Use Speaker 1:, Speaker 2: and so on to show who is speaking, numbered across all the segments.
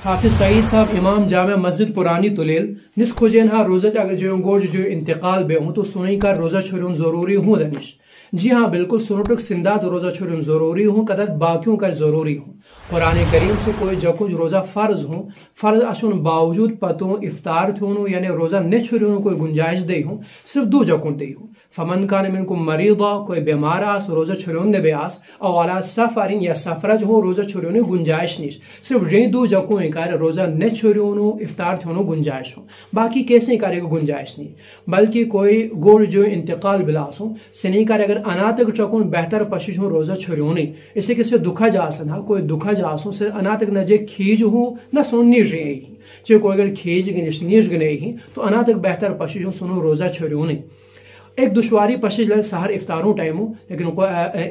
Speaker 1: حافظ سعید صاحب امام جامع مسجد پرانی تلیل نس کھوجین ہا روزہ اگر جو گوج جو انتقال بے ہوں تو سنئی کا روزہ چھوڑن ضروری ہوں دنش جی ہاں بالکل سنوٹک سندات روزہ چھوڑن ضروری ہوں قدر باقیوں کا ضروری ہوں قرآن کریم سے کوئی جو روزہ فرض ہوں فرض اشن باوجود پتوں افطار تھونو یعنی روزہ نہ چھوڑن کوئی گنجائش دے ہوں صرف دو جکن دے ہوں فمن کان منکم مریضا کوئی بیمار آس روزہ چھوڑن دے بیاس او علی سفرین یا سفرج ہو روزہ چھوڑن گنجائش نیش صرف جے دو جکوں کر روزہ نہ چھوڑن افطار تھونو گنجائش ہو باقی کیسے کرے گا گنجائش نہیں بلکہ کوئی گوڑ جو انتقال بلاسوں سنی کر اگر اناتک چکون بہتر پشش ہوں روزہ چھوڑن اسے کسی دکھا جا سنا کوئی دکھا جاسوں سے اناتک نہ جے کھیج ہوں نہ سن نیش رہے ہی چاہے کوئی اگر کھیج گنش نیش گنے ہی تو اناتک بہتر پشش ہوں سنو روزہ چھوڑن ایک دشواری پشش لل سہر افطاروں ٹائموں لیکن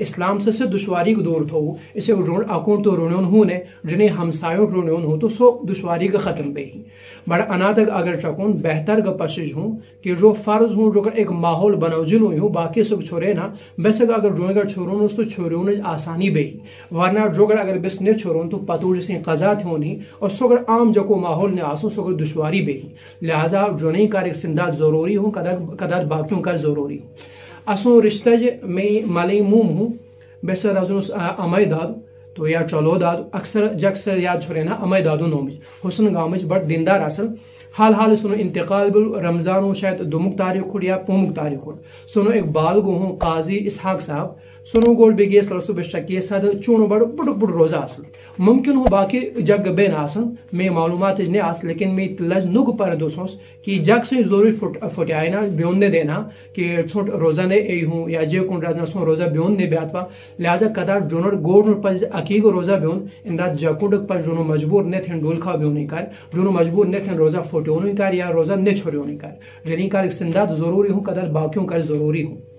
Speaker 1: اسلام سے دشواری کو دور تھو اسے اکون تو رونیون ہوں نے جنہیں ہمسایوں رونیون ہوں تو سو دشواری کا ختم پہ ہی بڑا اناتک اگر چکون بہتر کا پشش ہوں کہ جو فرض ہوں جو ایک ماحول بنوجل ہوئی ہوں باقی سب چھوڑے نا بس اگر ڈرون گڑ چھوڑون اس تو چھوڑون آسانی بے ہی ورنہ جو گڑ اگر بس نہیں چھوڑون تو پتو جیسے قضا تھونی اور سو گڑ عام جو ماحول نے آسوں سو گڑ دشواری بے ہی لہٰذا جو نہیں کار ایک سندات ضروری ہوں قدر باقیوں کا ضروری ہوں اسو رشتہ میں مالی موم ہوں بس رزنس امائی داد تو یا چلو داد اکثر جکثر یاد چھوڑے نا امائی دادو نومج حسن گامج بڑ دیندار اصل حال حال سنو انتقال بل رمضان ہوں شاید دمک تاریخ کھڑ یا پومک تاریخ کھڑ سنو ایک بالگو ہوں قاضی اسحاق صاحب سنو گول بگیس لرسو بشکی ساد چونو بڑ بڑ روزہ اصل ممکن ہو باقی جگ بین آسن میں معلومات نے آس لیکن میں لج نگ پر دوسوس کہ جگ سے ضروری فٹائے نا بیون نے دینا کہ چھوٹ روزہ نے ای ہوں یا جے کون رازنا سو روزہ بیون نے بیاتوا لہذا قدر جونر گوڑ پر اکیگو روزہ بیون اندہ جکوڈک پر جونو مجبور نے تھن ڈول کھا بیون کر جونو مجبور نے تھن روزہ فٹیون کر یا روزہ نے چھوڑیون کر جنہیں کار سندات ضروری ہوں قدر باقیوں کر ضروری ہوں